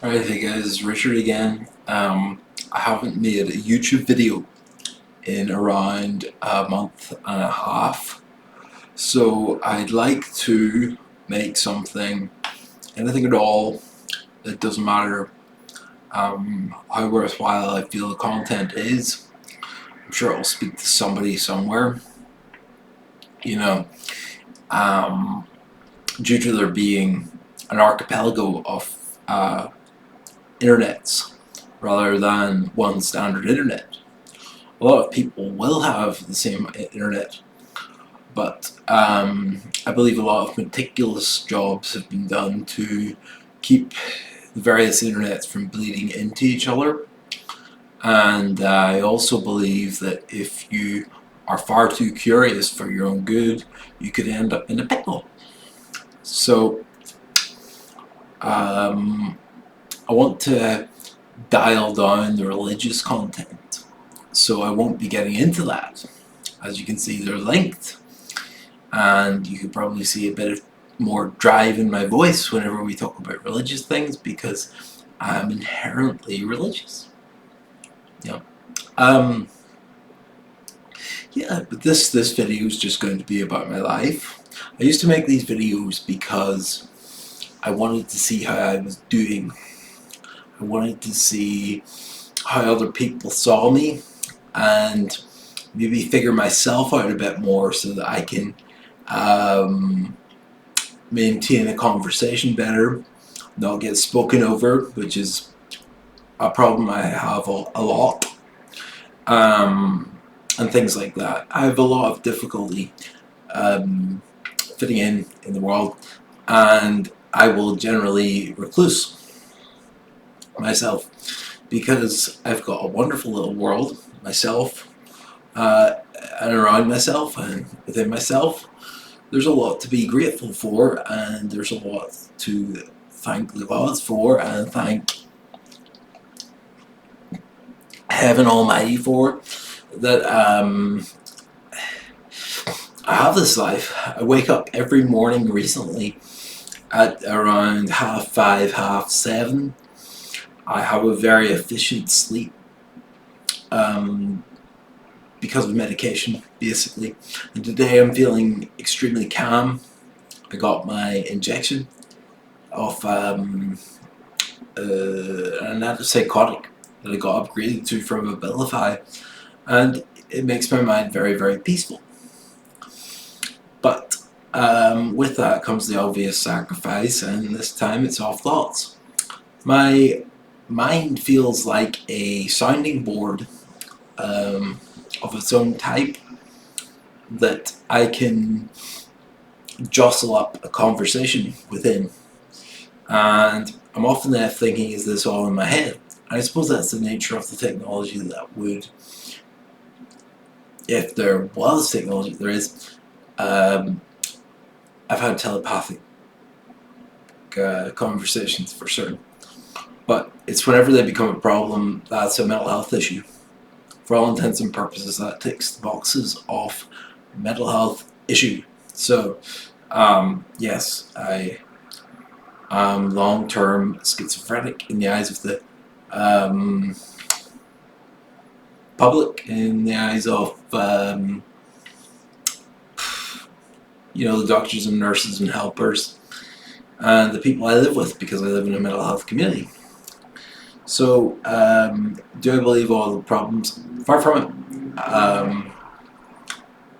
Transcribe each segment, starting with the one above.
Alright, hey guys, Richard again. I haven't made a YouTube video in around a month and a half, so I'd like to make something, anything at all. It doesn't matter how worthwhile I feel the content is. I'm sure it'll speak to somebody somewhere. You know, um, due to there being an archipelago of internets rather than one standard internet. A lot of people will have the same internet, but I believe a lot of meticulous jobs have been done to keep the various internets from bleeding into each other. And I also believe that if you are far too curious for your own good, you could end up in a pickle. So I want to dial down the religious content, so I won't be getting into that. As you can see, they're linked, and you could probably see a bit of more drive in my voice whenever we talk about religious things because I'm inherently religious. Yeah. Um, yeah, but this video is just going to be about my life. I used to make these videos because I wanted to see how I was doing. I wanted to see how other people saw me and maybe figure myself out a bit more so that I can um, maintain a conversation better, not get spoken over, which is a problem I have a lot, and things like that. I have a lot of difficulty fitting in the world, and I will generally recluse myself because I've got a wonderful little world myself, uh, and around myself and within myself. There's a lot to be grateful for, and there's a lot to thank the gods for, and thank Heaven Almighty for, that I have this life. I wake up every morning recently at around 5:30, 7:30. I have a very efficient sleep um, because of medication, basically. And today I'm feeling extremely calm. I got my injection of an antipsychotic that I got upgraded to from Abilify, and it makes my mind very, very peaceful. But with that comes the obvious sacrifice, and this time it's off thoughts. My mind feels like a sounding board of its own type that I can jostle up a conversation within. And I'm often left thinking, is this all in my head? And I suppose that's the nature of the technology that would, if there was technology, there is. I've had telepathic conversations for certain, but it's whenever they become a problem that's a mental health issue. For all intents and purposes, that ticks the boxes of mental health issue. So, yes, I am long-term schizophrenic in the eyes of the um, public, in the eyes of the doctors and nurses and helpers, and the people I live with, because I live in a mental health community. So, do I believe all the problems? Far from it.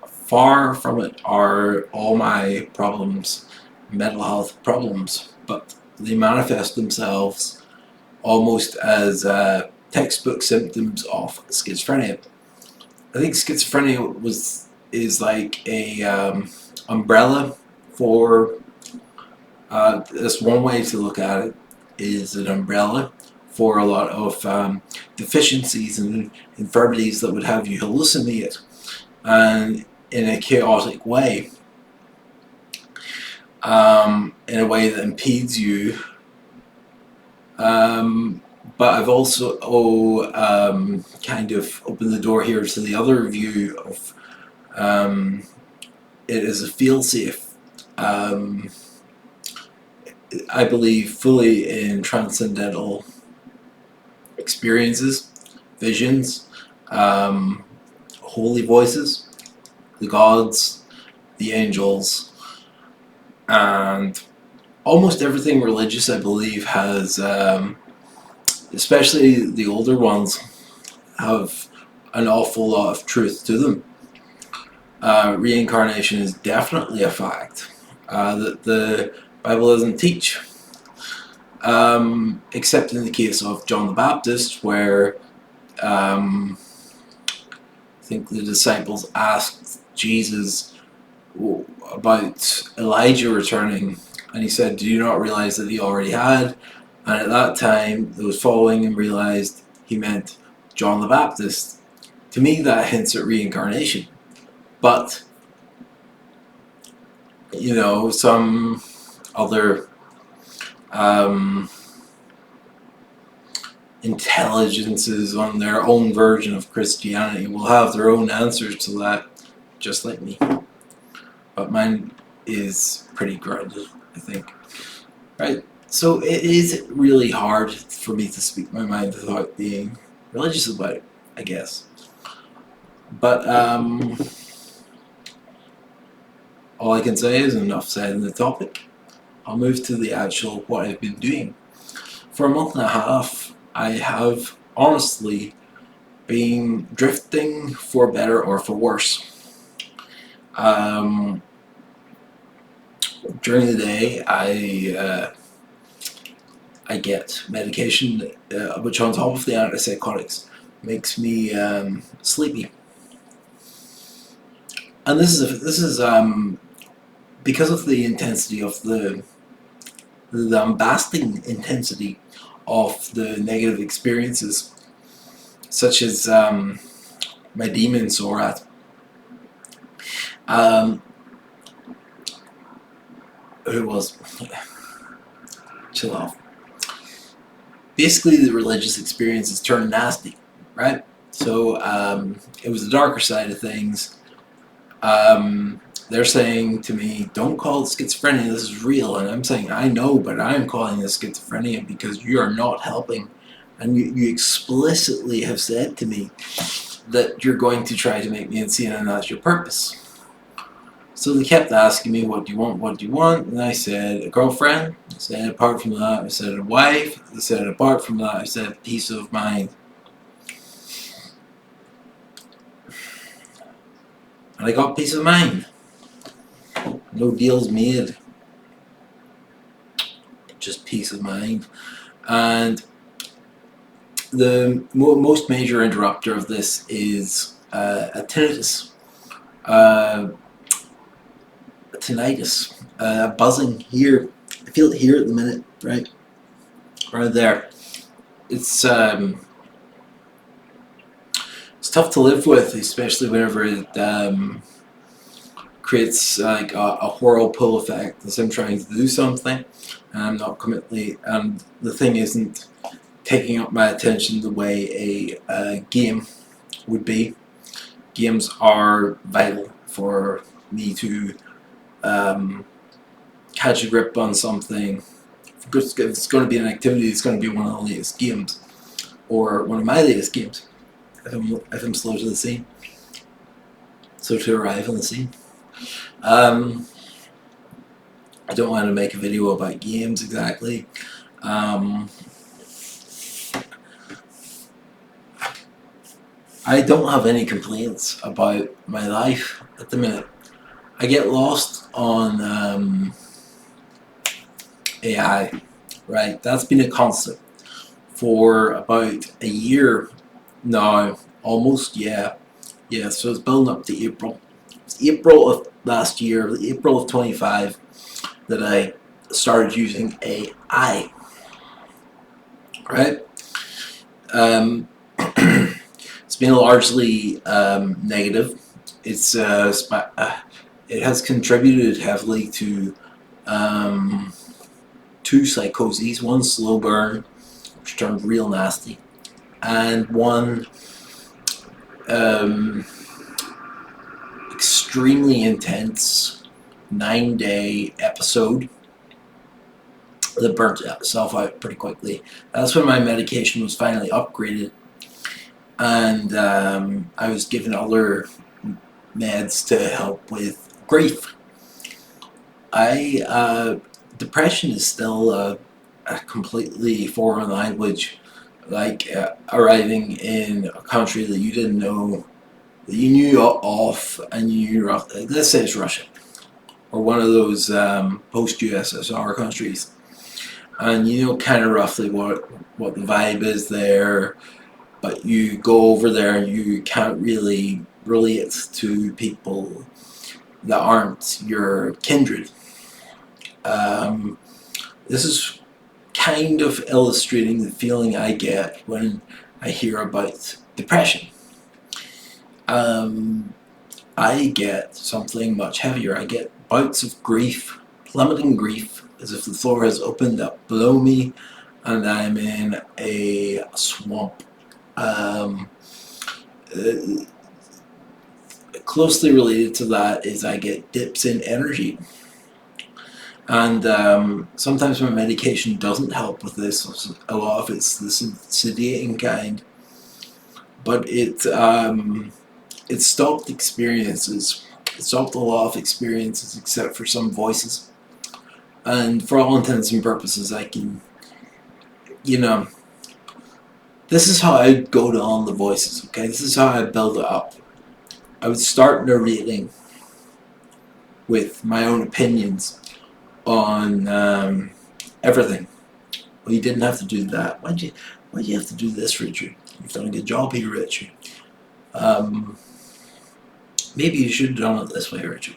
Far from it are all my problems mental health problems, but they manifest themselves almost as textbook symptoms of schizophrenia. I think schizophrenia is like a umbrella for this one way to look at it is an umbrella for a lot of deficiencies and infirmities that would have you hallucinate and in a chaotic way, in a way that impedes you. But I've also kind of opened the door here to the other view of it as a feel-safe. I believe fully in transcendental experiences, visions, um, holy voices, the gods, the angels, and almost everything religious, I believe, has, especially the older ones, have an awful lot of truth to them. Reincarnation is definitely a fact that the Bible doesn't teach, except in the case of John the Baptist, where I think the disciples asked Jesus about Elijah returning, and he said, "Do you not realize that he already had?" And at that time, those following him realized he meant John the Baptist. To me, that hints at reincarnation. But, some other intelligences on their own version of Christianity will have their own answers to that, just like me. But mine is pretty grounded, I think. Right? So it is really hard for me to speak my mind without being religious about it, I guess. But all I can say is enough said on the topic. I'll move to the actual what I've been doing. For a month and a half, I have honestly been drifting for better or for worse. During the day, I get medication, which on top of the antipsychotics makes me sleepy. And this is because of the intensity of the lambasting intensity of the negative experiences, such as my demon Sorat. Who was chill off. Basically, the religious experiences turned nasty, right? So it was the darker side of things. They're saying to me, "Don't call it schizophrenia. This is real." And I'm saying, "I know, but I'm calling this schizophrenia because you are not helping, and you explicitly have said to me that you're going to try to make me insane, and that's your purpose." So they kept asking me, "What do you want? What do you want?" And I said, "A girlfriend." I said, "Apart from that," I said, "A wife." I said, "Apart from that," I said, "Peace of mind." And I got peace of mind. No deals made. Just peace of mind. And the most major interrupter of this is a tinnitus. Tinnitus, buzzing here. I feel it here at the minute, right there. It's tough to live with, especially whenever it creates like a whirlpool effect as I'm trying to do something and I'm not committing, and the thing isn't taking up my attention the way a game would be. Games are vital for me to catch a grip on something. If it's going to be an activity, it's going to be one of the latest games, or one of my latest games, if I'm slow to the scene, so to arrive on the scene. I don't want to make a video about games exactly. I don't have any complaints about my life at the minute. I get lost on AI, right? That's been a constant for about a year now, almost, yeah. So it's building up to April. It's April of last year, April of 25, that I started using AI, right? It's been largely negative. It has contributed heavily to two psychoses, one slow burn, which turned real nasty, and one extremely intense 9-day episode that burnt itself out pretty quickly. That's when my medication was finally upgraded, and I was given other meds to help with grief. Depression is still a completely foreign language, like arriving in a country that you didn't know, that you knew of, and you knew, let's say it's Russia, or one of those post-USSR countries, and you know kind of roughly what the vibe is there, but you go over there and you can't really relate to people that aren't your kindred. This is kind of illustrating the feeling I get when I hear about depression. I get something much heavier. I get bouts of grief, plummeting grief, as if the floor has opened up below me and I'm in a swamp. Closely related to that is I get dips in energy. And sometimes my medication doesn't help with this. A lot of it's the sedating kind. But it stopped experiences. It stopped a lot of experiences except for some voices. And for all intents and purposes, I can, this is how I go down the voices, okay? This is how I build it up. I would start narrating with my own opinions on everything. Well, you didn't have to do that. Why'd you have to do this, Richard? You've done a good job here, Richard. Maybe you should have done it this way, Richard.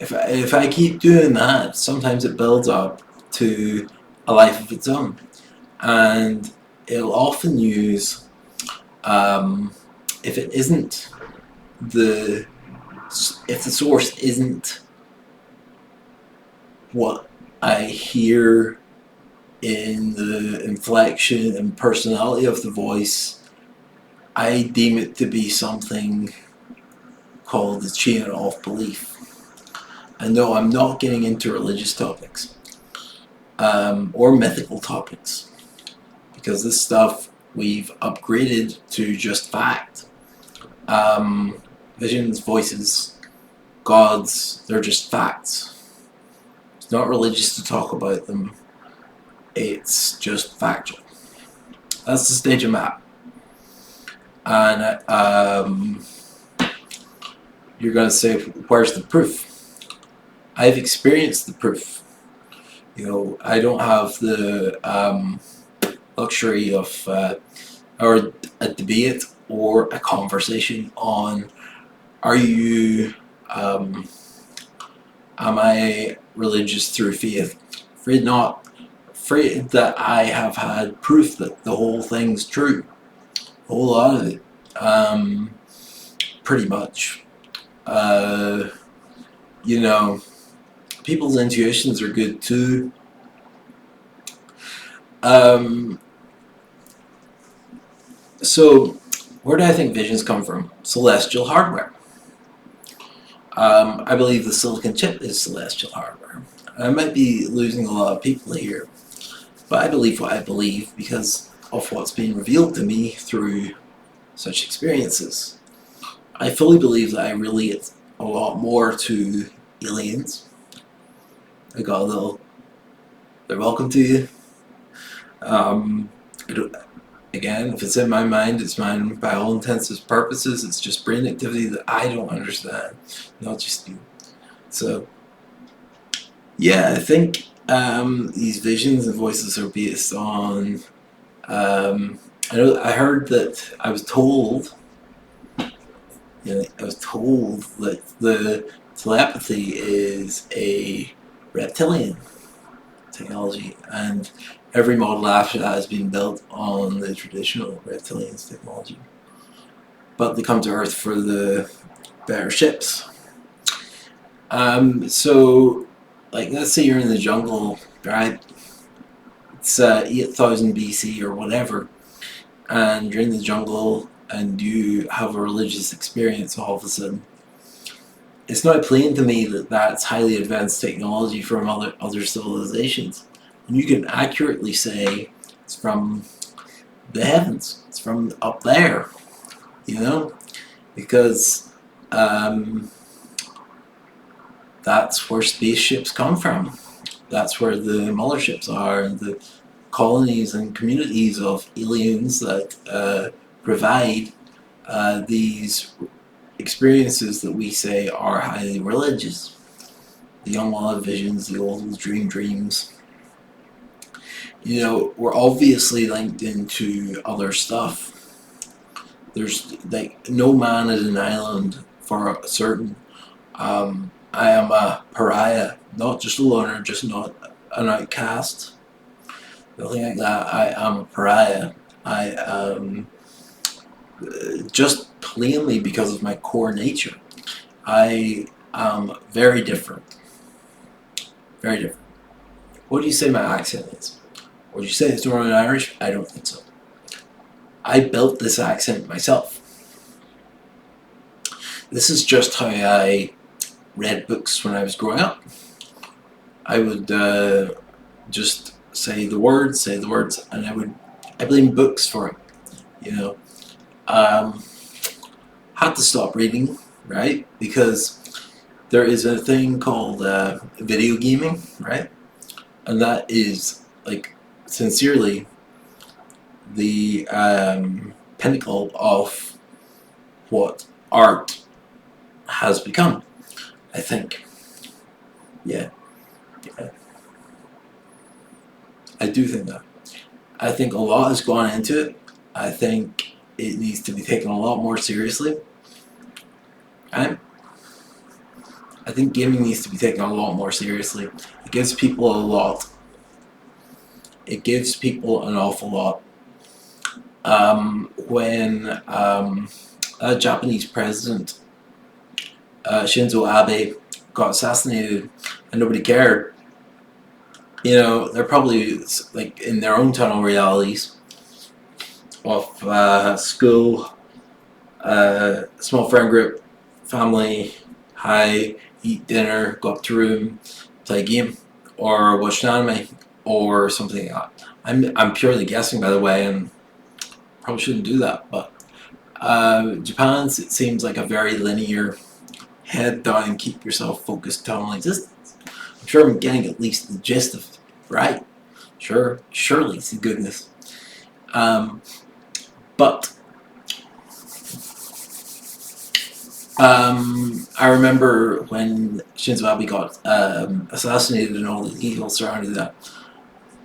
If I keep doing that, sometimes it builds up to a life of its own, and it'll often use if the source isn't what I hear in the inflection and personality of the voice, I deem it to be something called the chain of belief. And no, I'm not getting into religious topics or mythical topics, because this stuff we've upgraded to just fact. Visions, voices, gods, they're just facts. It's not religious to talk about them. It's just factual. That's the stage I'm at. And you're going to say, where's the proof? I've experienced the proof. I don't have the luxury of or a debate or a conversation on am I religious through faith? Afraid not. Afraid that I have had proof that the whole thing's true. A whole lot of it. Pretty much. People's intuitions are good too. So, where do I think visions come from? Celestial hardware. I believe the silicon chip is celestial hardware. I might be losing a lot of people here, but I believe what I believe because of what's being revealed to me through such experiences. I fully believe that I relate a lot more to aliens. I got a little, they're welcome to you. Again, if it's in my mind, it's mine by all intents and purposes. It's just brain activity that I don't understand, not just you. So, yeah, I think these visions and voices are based on. I heard that I was told. I was told that the telepathy is a reptilian technology, and every model after that has been built on the traditional reptilians technology. But they come to Earth for the better ships. So, let's say you're in the jungle, right? It's 8,000 BC or whatever, and you're in the jungle and you have a religious experience all of a sudden. It's not plain to me that that's highly advanced technology from other civilizations. And you can accurately say it's from the heavens, it's from up there, you know, because that's where spaceships come from. That's where the motherships are, and the colonies and communities of aliens that provide these experiences that we say are highly religious. The young will have visions, the old will dream dreams. You know, we're obviously linked into other stuff. There's like no man is an island for a certain. I am a pariah, not just a loner, just not an outcast. Nothing like that. I am a pariah. I am just plainly because of my core nature. I am very different. Very different. What do you say my accent is? Would you say it's Northern Irish? I don't think so. I built this accent myself. This is just how I read books when I was growing up. I would just say the words, and I blame books for it. You know, had to stop reading, right? Because there is a thing called video gaming, right? And that is like sincerely the pinnacle of what art has become, I think. Yeah. I do think that. I think a lot has gone into it. I think it needs to be taken a lot more seriously. And I think gaming needs to be taken a lot more seriously. It gives people a lot. It gives people an awful lot. When a Japanese president, Shinzo Abe, got assassinated and nobody cared, you know, they're probably like in their own tunnel realities of school, small friend group, family, hi, eat dinner, go up to room, play a game, or watch an anime, or something like that. I'm purely guessing, by the way, and probably shouldn't do that, but Japan, it seems like a very linear, head down, keep yourself focused tone like this. I'm sure I'm getting at least the gist of it, right? Sure, surely, to goodness. But I remember when Shinzo Abe got assassinated and all the evil surrounding that,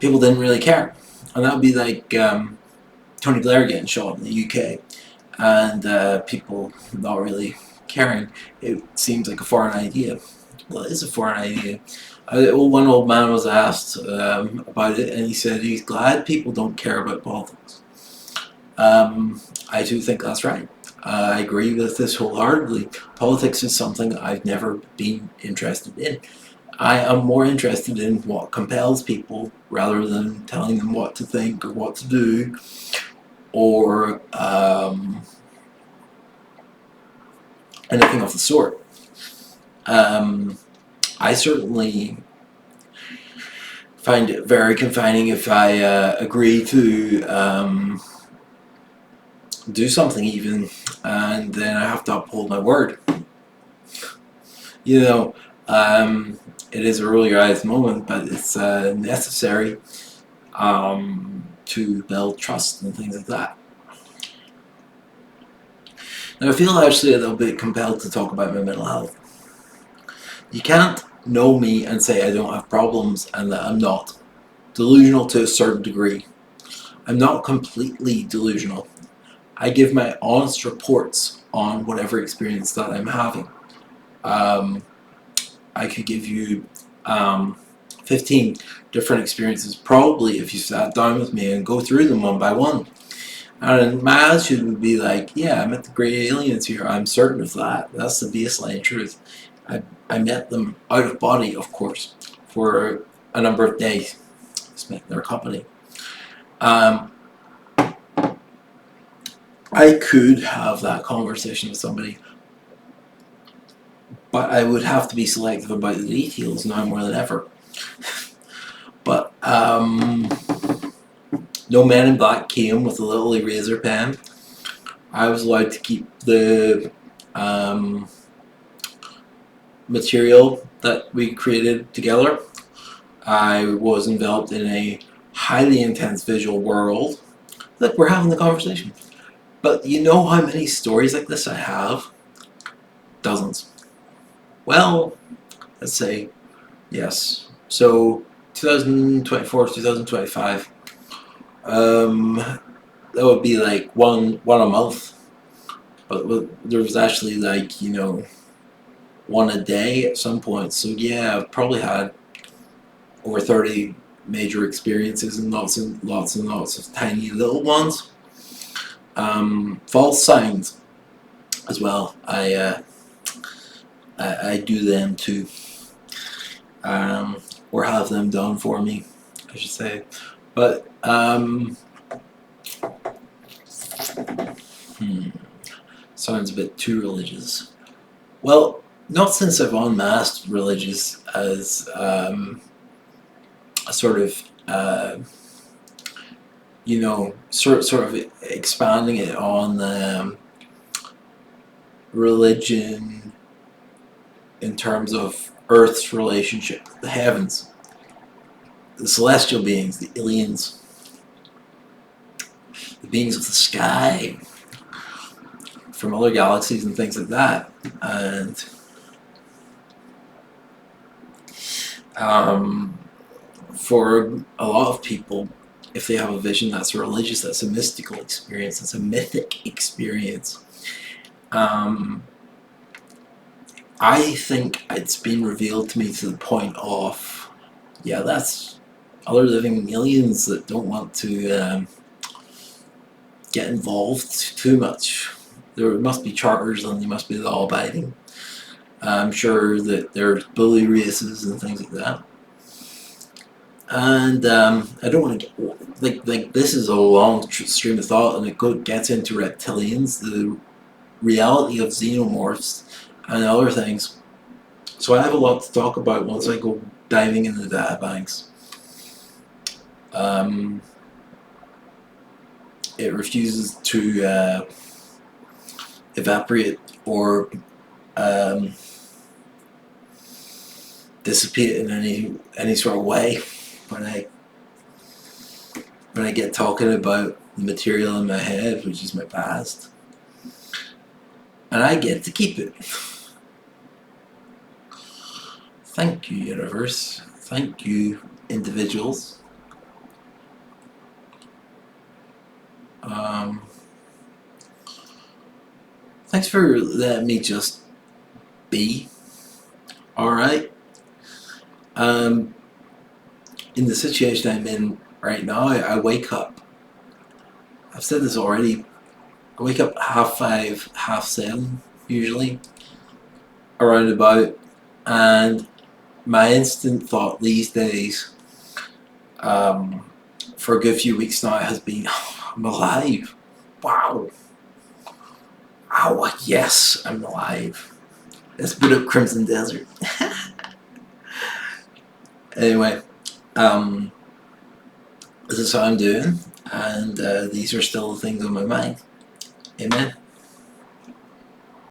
people didn't really care. And that would be like Tony Blair getting shot in the UK and people not really caring. It seems like a foreign idea. Well, it is a foreign idea. One old man was asked about it, and he said he's glad people don't care about politics. I do think that's right. I agree with this wholeheartedly. Politics is something I've never been interested in. I am more interested in what compels people rather than telling them what to think or what to do, or anything of the sort. I certainly find it very confining if I agree to do something even, and then I have to uphold my word. You know, it is a roll your eyes moment, but it's necessary to build trust and things like that. Now I feel actually a little bit compelled to talk about my mental health. You can't know me and say I don't have problems and that I'm not. Delusional to a certain degree. I'm not completely delusional. I give my honest reports on whatever experience that I'm having. I could give you 15 different experiences, probably, if you sat down with me and go through them one by one. And my attitude would be like, yeah, I met the great aliens here. I'm certain of that. That's the baseline truth. I met them out of body, of course, for a number of days. Spent in their company. I could have that conversation with somebody, but I would have to be selective about the details now more than ever. But Um, no Man in Black came with a little eraser pen. I was allowed to keep the material that we created together. I was enveloped in a highly intense visual world. Look, we're having the conversation. But you know how many stories like this I have? Dozens. Well, let's say yes. So 2024, 2025. That would be like one a month. But there was actually like, one a day at some point. So yeah, I've probably had over 30 major experiences and lots and lots and lots of tiny little ones. False signs as well. I do them too, or have them done for me, I should say. But sounds a bit too religious. Well, not since I've unmasked religious as a sort of sort of expanding it on religion in terms of Earth's relationship with the heavens, the celestial beings, the aliens, the beings of the sky from other galaxies and things like that. And for a lot of people, if they have a vision that's religious, that's a mystical experience, that's a mythic experience. I think it's been revealed to me to the point of, yeah, that's other living aliens that don't want to get involved too much. There must be charters and they must be law-abiding. I'm sure that there's bully races and things like that. And I don't want to get like this is a long stream of thought, and it gets into reptilians, the reality of xenomorphs, and other things. So I have a lot to talk about once I go diving into the data banks. It refuses to evaporate or dissipate in any sort of way when I get talking about the material in my head, which is my past, and I get to keep it. Thank you, universe. Thank you, individuals. Thanks for letting me just be. Alright. In the situation I'm in right now, I wake up. I've said this already. I wake up 5:30, 7:30, usually, around about, and my instant thought these days, for a good few weeks now, has been, oh, I'm alive. Wow. Oh, yes, I'm alive. Let's boot up Crimson Desert. Anyway, this is how I'm doing, and these are still the things on my mind. Amen.